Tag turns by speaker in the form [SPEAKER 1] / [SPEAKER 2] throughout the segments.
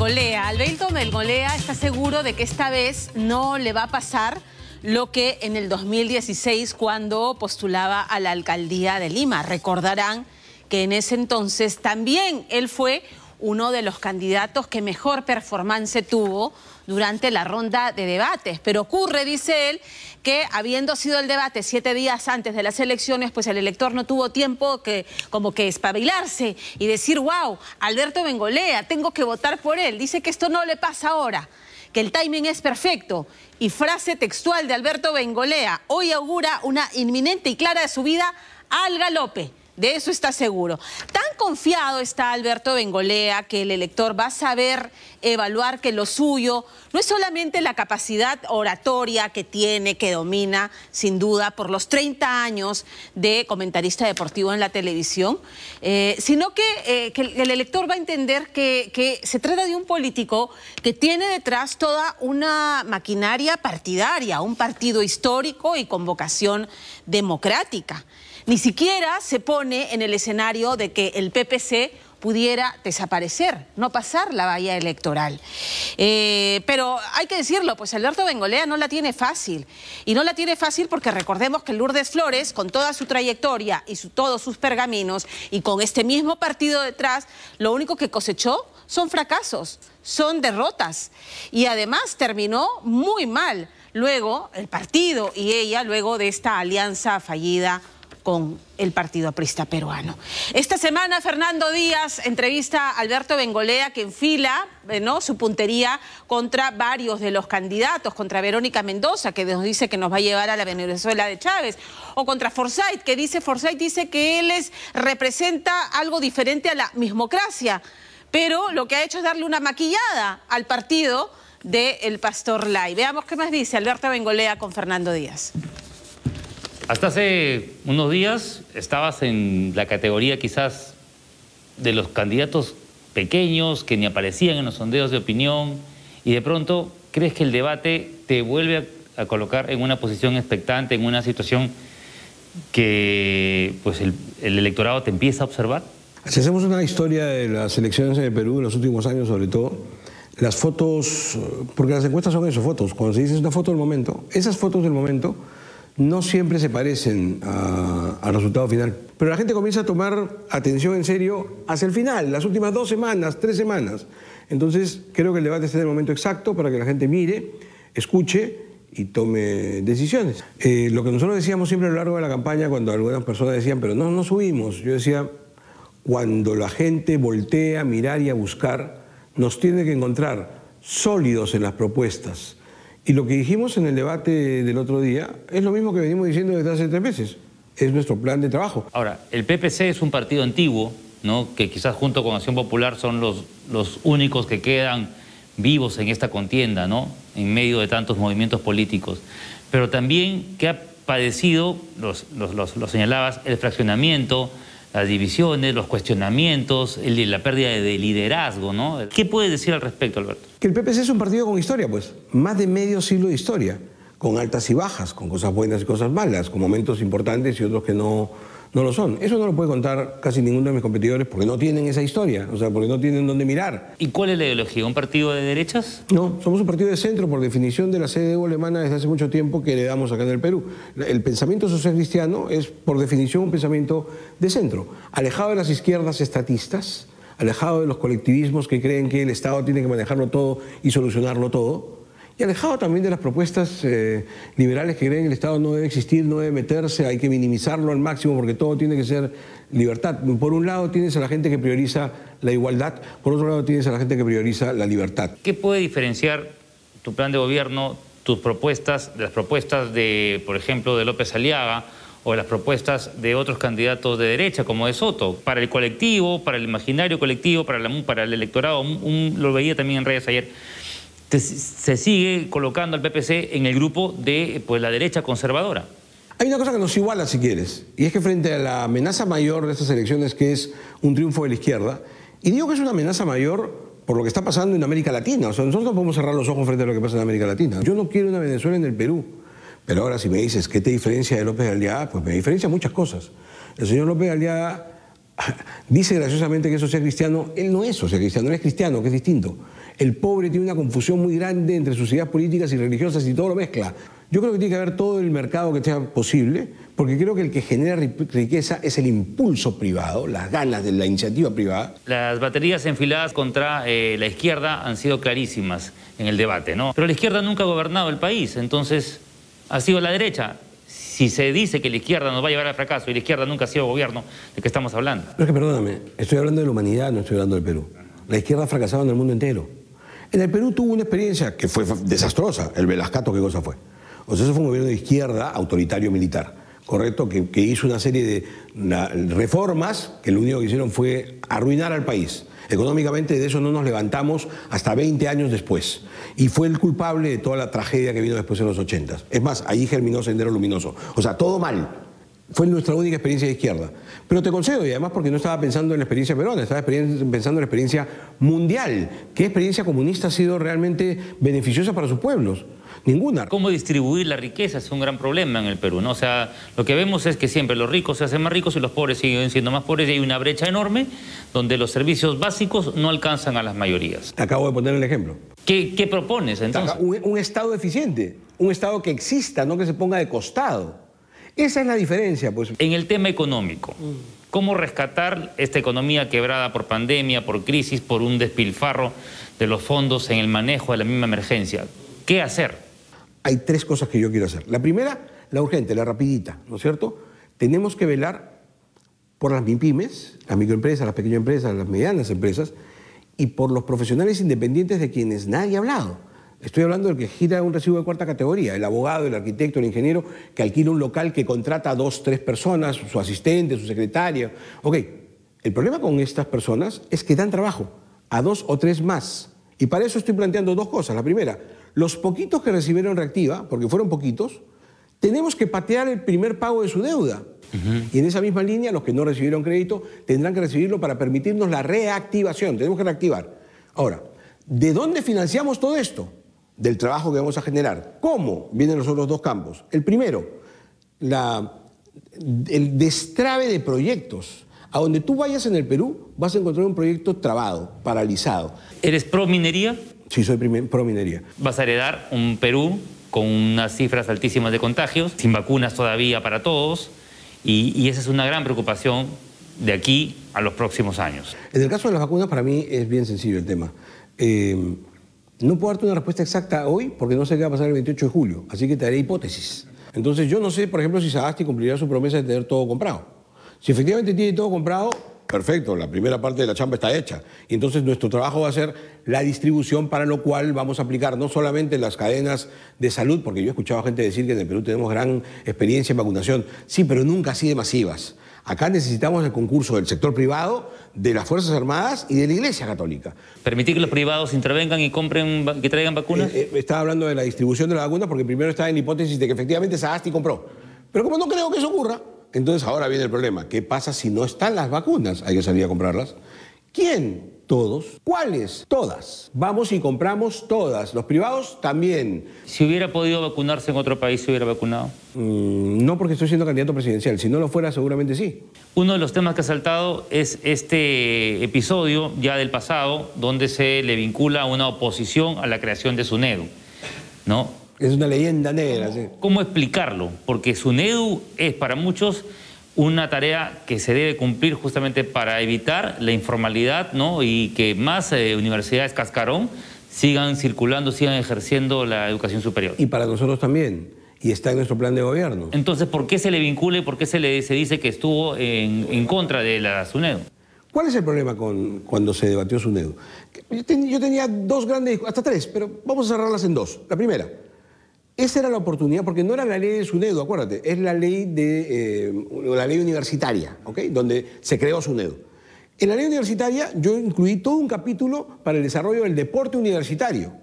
[SPEAKER 1] Bengolea. Alberto Bengolea está seguro de que esta vez no le va a pasar lo que en el 2016 cuando postulaba a la alcaldía de Lima. Recordarán que en ese entonces también él fue uno de los candidatos que mejor performance tuvo durante la ronda de debates. Pero ocurre, dice él, que habiendo sido el debate 7 días antes de las elecciones, pues el elector no tuvo tiempo como que espabilarse y decir, wow, Alberto Bengolea, tengo que votar por él. Dice que esto no le pasa ahora, que el timing es perfecto. Y frase textual de Alberto Bengolea: hoy augura una inminente y clara subida al galope. De eso está seguro. Tan confiado está Alberto Bengolea que el elector va a saber evaluar que lo suyo no es solamente la capacidad oratoria que tiene, que domina, sin duda, por los 30 años de comentarista deportivo en la televisión, sino que el elector va a entender que se trata de un político que tiene detrás toda una maquinaria partidaria, un partido histórico y con vocación democrática. Ni siquiera se pone en el escenario de que el PPC pudiera desaparecer, no pasar la valla electoral. Pero hay que decirlo, pues Alberto Bengolea no la tiene fácil. Y no la tiene fácil porque recordemos que Lourdes Flores, con toda su trayectoria y todos sus pergaminos, y con este mismo partido detrás, lo único que cosechó son fracasos, son derrotas. Y además terminó muy mal. Luego, el partido y ella, luego de esta alianza fallida con el Partido Aprista Peruano. Esta semana Fernando Díaz entrevista a Alberto Bengolea, que enfila su puntería contra varios de los candidatos, contra Verónica Mendoza, que nos dice que nos va a llevar a la Venezuela de Chávez, o contra Forsyth, que dice que él representa algo diferente a la mismocracia, pero lo que ha hecho es darle una maquillada al partido del Pastor Lay. Veamos qué más dice Alberto Bengolea con Fernando Díaz.
[SPEAKER 2] Hasta hace unos días estabas en la categoría quizás de los candidatos pequeños que ni aparecían en los sondeos de opinión, y de pronto crees que el debate te vuelve a colocar en una posición expectante, en una situación que pues el electorado te empieza a observar.
[SPEAKER 3] Si hacemos una historia de las elecciones en el Perú en los últimos años, sobre todo, las fotos, porque las encuestas son eso, fotos. Cuando se dice una foto del momento, esas fotos del momento no siempre se parecen al resultado final. Pero la gente comienza a tomar atención en serio hacia el final, las últimas 2 semanas, 3 semanas. Entonces creo que el debate está en el momento exacto para que la gente mire, escuche y tome decisiones. Lo que nosotros decíamos siempre a lo largo de la campaña, cuando algunas personas decían, pero no subimos, yo decía, cuando la gente voltea a mirar y a buscar, nos tiene que encontrar sólidos en las propuestas. Y lo que dijimos en el debate del otro día es lo mismo que venimos diciendo desde hace 3 meses. Es nuestro plan de trabajo.
[SPEAKER 2] Ahora, el PPC es un partido antiguo, ¿no?, que quizás junto con Acción Popular son los únicos que quedan vivos en esta contienda, ¿no?, en medio de tantos movimientos políticos. Pero también que ha padecido, lo señalabas, el fraccionamiento, las divisiones, los cuestionamientos, la pérdida de liderazgo, ¿no? ¿Qué puedes decir al respecto, Alberto?
[SPEAKER 3] Que el PPC es un partido con historia, pues. Más de medio siglo de historia, con altas y bajas, con cosas buenas y cosas malas, con momentos importantes y otros que no lo son. Eso no lo puede contar casi ninguno de mis competidores porque no tienen esa historia, o sea, porque no tienen dónde mirar.
[SPEAKER 2] ¿Y cuál es la ideología? ¿Un partido de derechas?
[SPEAKER 3] No, somos un partido de centro por definición de la CDU alemana desde hace mucho tiempo que heredamos acá en el Perú. El pensamiento social cristiano es por definición un pensamiento de centro, alejado de las izquierdas estatistas, alejado de los colectivismos que creen que el Estado tiene que manejarlo todo y solucionarlo todo, y alejado también de las propuestas liberales que creen que el Estado no debe existir, no debe meterse, hay que minimizarlo al máximo porque todo tiene que ser libertad. Por un lado tienes a la gente que prioriza la igualdad, por otro lado tienes a la gente que prioriza la libertad.
[SPEAKER 2] ¿Qué puede diferenciar tu plan de gobierno, tus propuestas, de las propuestas de, por ejemplo, de López Aliaga, o de las propuestas de otros candidatos de derecha, como de Soto, para el colectivo, para el imaginario colectivo, para el electorado? Lo veía también en redes ayer. Se sigue colocando al PPC en el grupo de la derecha conservadora.
[SPEAKER 3] Hay una cosa que nos iguala, si quieres, y es que frente a la amenaza mayor de estas elecciones, que es un triunfo de la izquierda, y digo que es una amenaza mayor por lo que está pasando en América Latina. O sea, nosotros no podemos cerrar los ojos frente a lo que pasa en América Latina. Yo no quiero una Venezuela en el Perú. Pero ahora si me dices qué te diferencia de López Aliaga, pues me diferencia muchas cosas. El señor López Aliaga dice graciosamente que es social cristiano. Él no es social cristiano, él es cristiano, que es distinto. El pobre tiene una confusión muy grande entre sus ideas políticas y religiosas y todo lo mezcla. Yo creo que tiene que haber todo el mercado que sea posible, porque creo que el que genera riqueza es el impulso privado, las ganas de la iniciativa privada.
[SPEAKER 2] Las baterías enfiladas contra la izquierda han sido clarísimas en el debate, ¿no? Pero la izquierda nunca ha gobernado el país, entonces ha sido la derecha. Si se dice que la izquierda nos va a llevar al fracaso y la izquierda nunca ha sido gobierno, ¿de qué estamos hablando?
[SPEAKER 3] Pero es que perdóname, estoy hablando de la humanidad, no estoy hablando del Perú. La izquierda ha fracasado en el mundo entero. En el Perú tuvo una experiencia que fue desastrosa. El Velascato, ¿qué cosa fue? O sea, eso fue un gobierno de izquierda autoritario militar, ¿correcto? Que hizo una serie de reformas que lo único que hicieron fue arruinar al país. Económicamente de eso no nos levantamos hasta 20 años después. Y fue el culpable de toda la tragedia que vino después en los 80. Es más, ahí germinó Sendero Luminoso. O sea, todo mal. Fue nuestra única experiencia de izquierda. Pero te concedo, y además porque no estaba pensando en la experiencia peruana, estaba pensando en la experiencia mundial. ¿Qué experiencia comunista ha sido realmente beneficiosa para sus pueblos? Ninguna.
[SPEAKER 2] ¿Cómo distribuir la riqueza? Es un gran problema en el Perú, ¿no? O sea, lo que vemos es que siempre los ricos se hacen más ricos y los pobres siguen siendo más pobres, y hay una brecha enorme donde los servicios básicos no alcanzan a las mayorías.
[SPEAKER 3] Acabo de poner el ejemplo.
[SPEAKER 2] ¿Qué propones entonces?
[SPEAKER 3] Un Estado eficiente, un Estado que exista, no que se ponga de costado. Esa es la diferencia, pues.
[SPEAKER 2] En el tema económico, ¿cómo rescatar esta economía quebrada por pandemia, por crisis, por un despilfarro de los fondos en el manejo de la misma emergencia? ¿Qué hacer?
[SPEAKER 3] Hay tres cosas que yo quiero hacer. La primera, la urgente, la rapidita, ¿no es cierto? Tenemos que velar por las MIPYMES, las microempresas, las pequeñas empresas, las medianas empresas, y por los profesionales independientes de quienes nadie ha hablado. Estoy hablando del que gira un recibo de cuarta categoría, el abogado, el arquitecto, el ingeniero, que alquila un local, que contrata a 2, 3 personas, su asistente, su secretaria. Ok, el problema con estas personas es que dan trabajo a 2 o 3 más. Y para eso estoy planteando dos cosas. La primera, los poquitos que recibieron reactiva, porque fueron poquitos, tenemos que patear el primer pago de su deuda. Y en esa misma línea, los que no recibieron crédito tendrán que recibirlo para permitirnos la reactivación. Tenemos que reactivar. Ahora, ¿de dónde financiamos todo esto? Del trabajo que vamos a generar. ¿Cómo? Vienen los otros dos campos. El primero, el destrabe de proyectos. A donde tú vayas en el Perú, vas a encontrar un proyecto trabado, paralizado.
[SPEAKER 2] ¿Eres pro minería?
[SPEAKER 3] Sí, soy pro minería.
[SPEAKER 2] Vas a heredar un Perú con unas cifras altísimas de contagios, sin vacunas todavía para todos, y esa es una gran preocupación de aquí a los próximos años.
[SPEAKER 3] En el caso de las vacunas, para mí es bien sencillo el tema. No puedo darte una respuesta exacta hoy porque no sé qué va a pasar el 28 de julio, así que te daré hipótesis. Entonces yo no sé, por ejemplo, si Sagasti cumplirá su promesa de tener todo comprado. Si efectivamente tiene todo comprado, perfecto, la primera parte de la chamba está hecha. Y entonces nuestro trabajo va a ser la distribución, para lo cual vamos a aplicar no solamente las cadenas de salud, porque yo he escuchado a gente decir que en el Perú tenemos gran experiencia en vacunación. Sí, pero nunca así de masivas. Acá necesitamos el concurso del sector privado, de las Fuerzas Armadas y de la Iglesia Católica.
[SPEAKER 2] ¿Permitir que los privados intervengan y compren, que traigan vacunas?
[SPEAKER 3] Estaba hablando de la distribución de las vacunas porque primero estaba en la hipótesis de que efectivamente Sagasti compró. Pero como no creo que eso ocurra, entonces ahora viene el problema. ¿Qué pasa si no están las vacunas? Hay que salir a comprarlas. ¿Quién? Todos. ¿Cuáles? Todas. Vamos y compramos todas. Los privados también.
[SPEAKER 2] Si hubiera podido vacunarse en otro país, ¿se hubiera vacunado?
[SPEAKER 3] No, porque estoy siendo candidato presidencial. Si no lo fuera, seguramente sí.
[SPEAKER 2] Uno de los temas que ha saltado es este episodio ya del pasado, donde se le vincula a una oposición a la creación de SUNEDU, ¿no?
[SPEAKER 3] Es una leyenda negra, sí.
[SPEAKER 2] ¿Cómo explicarlo? Porque SUNEDU es para muchos una tarea que se debe cumplir justamente para evitar la informalidad, ¿no? Y que más universidades cascarón sigan circulando, sigan ejerciendo la educación superior.
[SPEAKER 3] Y para nosotros también. Y está en nuestro plan de gobierno.
[SPEAKER 2] Entonces, ¿por qué se le vincula y por qué se dice que estuvo en contra de la SUNEDU?
[SPEAKER 3] ¿Cuál es el problema cuando se debatió SUNEDU? Yo tenía dos grandes, hasta tres, pero vamos a cerrarlas en dos. La primera, esa era la oportunidad, porque no era la ley de SUNEDU, acuérdate, es la ley universitaria, ¿ok? Donde se creó SUNEDU. En la ley universitaria yo incluí todo un capítulo para el desarrollo del deporte universitario,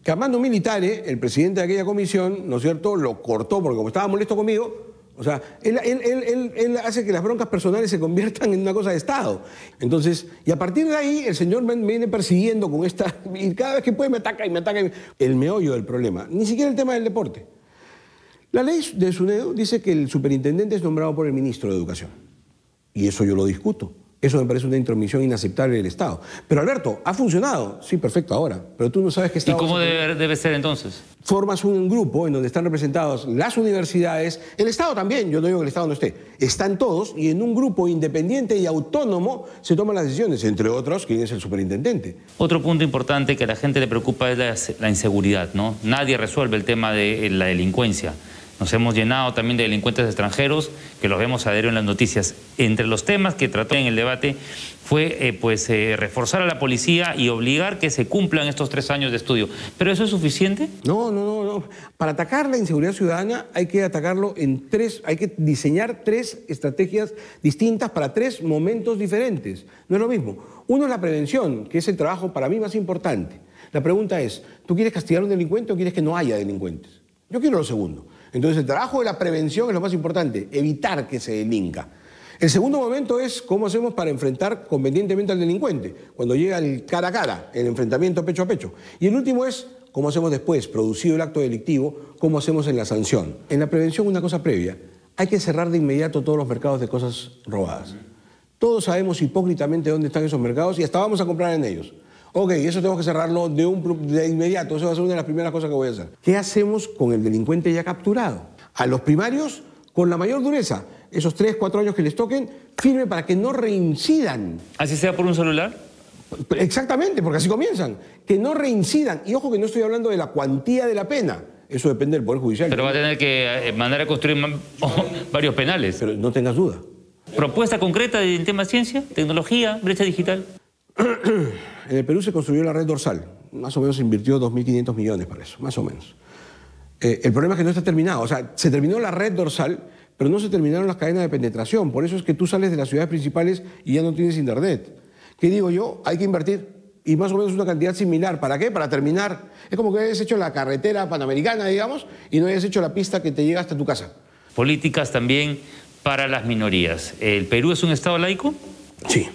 [SPEAKER 3] que Armando Militare, el presidente de aquella comisión, ¿no es cierto?, lo cortó porque como estaba molesto conmigo, o sea, él hace que las broncas personales se conviertan en una cosa de Estado. Entonces, y a partir de ahí, el señor me viene persiguiendo con esta, y cada vez que puede me ataca y me ataca. El meollo del problema, ni siquiera el tema del deporte. La ley de SUNEDU dice que el superintendente es nombrado por el ministro de Educación. Y eso yo lo discuto. Eso me parece una intromisión inaceptable del Estado. Pero Alberto, ¿ha funcionado? Sí, perfecto, ahora. Pero tú no sabes qué Estado...
[SPEAKER 2] ¿Y cómo debe ser entonces?
[SPEAKER 3] Formas un grupo en donde están representadas las universidades, el Estado también, yo no digo que el Estado no esté, están todos y en un grupo independiente y autónomo se toman las decisiones, entre otros, ¿quién es el superintendente?
[SPEAKER 2] Otro punto importante que a la gente le preocupa es la inseguridad, ¿no? Nadie resuelve el tema de la delincuencia. Nos hemos llenado también de delincuentes extranjeros, que los vemos a diario en las noticias. Entre los temas que trató en el debate fue reforzar a la policía y obligar que se cumplan estos 3 años de estudio. ¿Pero eso es suficiente?
[SPEAKER 3] No. Para atacar la inseguridad ciudadana hay que atacarlo hay que diseñar 3 estrategias distintas para 3 momentos diferentes. No es lo mismo. Uno es la prevención, que es el trabajo para mí más importante. La pregunta es, ¿tú quieres castigar a un delincuente o quieres que no haya delincuentes? Yo quiero lo segundo. Entonces el trabajo de la prevención es lo más importante, evitar que se delinca. El segundo momento es cómo hacemos para enfrentar convenientemente al delincuente, cuando llega el cara a cara, el enfrentamiento pecho a pecho. Y el último es cómo hacemos después, producido el acto delictivo, cómo hacemos en la sanción. En la prevención una cosa previa, hay que cerrar de inmediato todos los mercados de cosas robadas. Todos sabemos hipócritamente dónde están esos mercados y hasta vamos a comprar en ellos. Ok, eso tenemos que cerrarlo de inmediato, eso va a ser una de las primeras cosas que voy a hacer. ¿Qué hacemos con el delincuente ya capturado? A los primarios, con la mayor dureza, esos 3, 4 años que les toquen, firme para que no reincidan.
[SPEAKER 2] ¿Así sea por un celular?
[SPEAKER 3] Exactamente, porque así comienzan. Que no reincidan. Y ojo que no estoy hablando de la cuantía de la pena. Eso depende del Poder Judicial.
[SPEAKER 2] Pero va a tener que mandar a construir varios penales.
[SPEAKER 3] Pero no tengas duda.
[SPEAKER 2] ¿Propuesta concreta en tema ciencia, tecnología, brecha digital?
[SPEAKER 3] En el Perú se construyó la red dorsal. Más o menos se invirtió 2.500 millones para eso, más o menos. El problema es que no está terminado. O sea, se terminó la red dorsal, pero no se terminaron las cadenas de penetración. Por eso es que tú sales de las ciudades principales y ya no tienes internet. ¿Qué digo yo? Hay que invertir. Y más o menos una cantidad similar. ¿Para qué? Para terminar. Es como que hayas hecho la carretera panamericana, digamos, y no hayas hecho la pista que te llega hasta tu casa.
[SPEAKER 2] Políticas también para las minorías. ¿El Perú es un Estado laico?
[SPEAKER 3] Sí.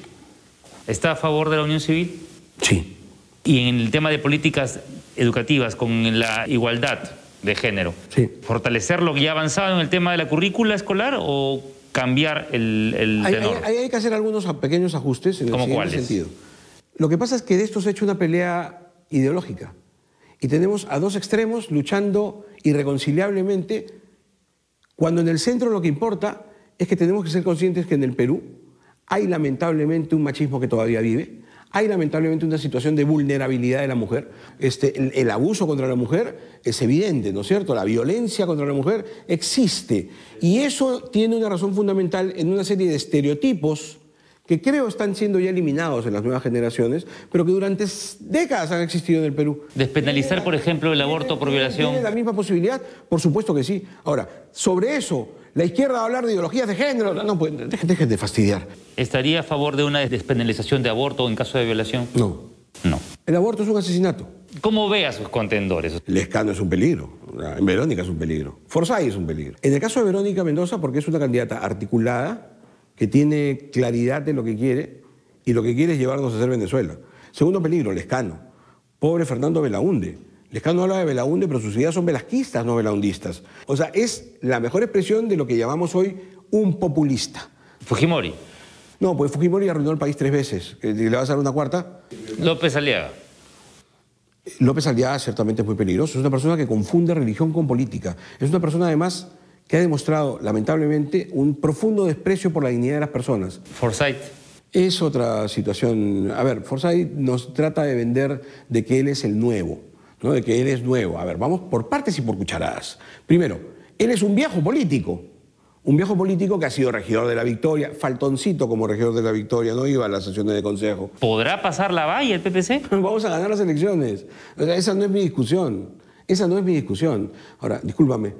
[SPEAKER 2] ¿Está a favor de la unión civil?
[SPEAKER 3] Sí.
[SPEAKER 2] Y en el tema de políticas educativas con la igualdad de género,
[SPEAKER 3] sí.
[SPEAKER 2] ¿Fortalecer lo que ya ha avanzado en el tema de la currícula escolar o cambiar el tenor?
[SPEAKER 3] Hay que hacer algunos pequeños ajustes en el siguiente sentido. Lo que pasa es que de esto se ha hecho una pelea ideológica y tenemos a 2 extremos luchando irreconciliablemente cuando en el centro lo que importa es que tenemos que ser conscientes que en el Perú hay lamentablemente un machismo que todavía vive, hay lamentablemente una situación de vulnerabilidad de la mujer. El abuso contra la mujer es evidente, ¿no es cierto? La violencia contra la mujer existe. Y eso tiene una razón fundamental en una serie de estereotipos que creo están siendo ya eliminados en las nuevas generaciones, pero que durante décadas han existido en el Perú.
[SPEAKER 2] ¿Despenalizar, por ejemplo, el aborto por violación?
[SPEAKER 3] ¿Tiene la misma posibilidad? Por supuesto que sí. Ahora, sobre eso, la izquierda va a hablar de ideologías de género. No, pues dejen de fastidiar.
[SPEAKER 2] ¿Estaría a favor de una despenalización de aborto en caso de violación?
[SPEAKER 3] No.
[SPEAKER 2] No.
[SPEAKER 3] El aborto es un asesinato.
[SPEAKER 2] ¿Cómo ve a sus contendores?
[SPEAKER 3] Lescano es un peligro. En Verónica es un peligro. Forsyth es un peligro. En el caso de Verónica Mendoza, porque es una candidata articulada, que tiene claridad de lo que quiere, y lo que quiere es llevarnos a ser Venezuela. Segundo peligro, Lescano. Pobre Fernando Belaúnde. Lescano habla de Belaúnde, pero sus ideas son velasquistas, no belaundistas. O sea, es la mejor expresión de lo que llamamos hoy un populista.
[SPEAKER 2] Fujimori.
[SPEAKER 3] No, pues Fujimori arruinó el país 3 veces. ¿Le vas a dar una cuarta?
[SPEAKER 2] López Aliaga.
[SPEAKER 3] López Aliaga ciertamente es muy peligroso. Es una persona que confunde religión con política. Es una persona, además, que ha demostrado, lamentablemente, un profundo desprecio por la dignidad de las personas.
[SPEAKER 2] Forsyth.
[SPEAKER 3] Es otra situación. A ver, Forsyth nos trata de vender de que él es el nuevo, ¿no? De que él es nuevo. A ver, vamos por partes y por cucharadas. Primero, él es un viejo político. Un viejo político que ha sido regidor de La Victoria, faltoncito como regidor de La Victoria, no iba a las sesiones de consejo.
[SPEAKER 2] ¿Podrá pasar la valla el PPC?
[SPEAKER 3] Vamos a ganar las elecciones. O sea, esa no es mi discusión. Esa no es mi discusión. Ahora, discúlpame.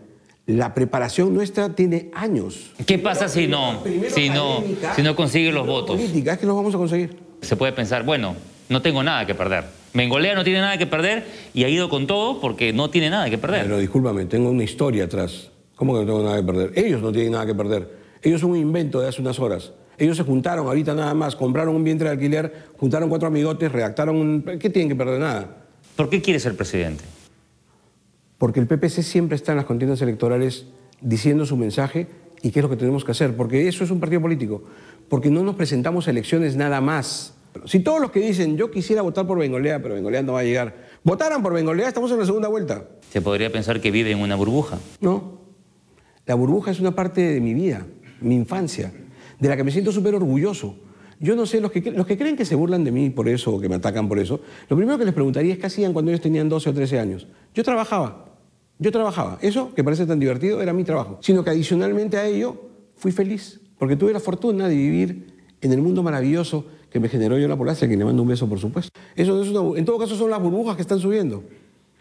[SPEAKER 3] La preparación nuestra tiene años.
[SPEAKER 2] ¿Qué pasa si no consigue los votos?
[SPEAKER 3] Política, es que los vamos a conseguir.
[SPEAKER 2] Se puede pensar, bueno, no tengo nada que perder. Bengolea no tiene nada que perder y ha ido con todo porque no tiene nada que perder.
[SPEAKER 3] Pero discúlpame, tengo una historia atrás. ¿Cómo que no tengo nada que perder? Ellos no tienen nada que perder. Ellos son un invento de hace unas horas. Ellos se juntaron ahorita nada más, compraron un vientre de alquiler, juntaron 4 amigotes, redactaron un... ¿Qué tienen que perder? Nada.
[SPEAKER 2] ¿Por qué quiere ser presidente?
[SPEAKER 3] Porque el PPC siempre está en las contiendas electorales diciendo su mensaje ¿Y qué es lo que tenemos que hacer? Porque eso es un partido político. Porque no nos presentamos a elecciones nada más. Si todos los que dicen, yo quisiera votar por Bengolea, pero Bengolea no va a llegar, votaran por Bengolea, estamos en la segunda vuelta.
[SPEAKER 2] Se podría pensar que vive en una burbuja.
[SPEAKER 3] No. La burbuja es una parte de mi vida, mi infancia, de la que me siento súper orgulloso. Yo no sé, los que creen que se burlan de mí por eso o que me atacan por eso, lo primero que les preguntaría es qué hacían cuando ellos tenían 12 o 13 años. Yo trabajaba. Eso, que parece tan divertido, era mi trabajo. Sino que adicionalmente a ello, fui feliz. Porque tuve la fortuna de vivir en el mundo maravilloso que me generó Yola Polacio, a quien le mando un beso, por supuesto. En todo caso, son las burbujas que están subiendo.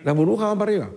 [SPEAKER 3] Las burbujas van para arriba.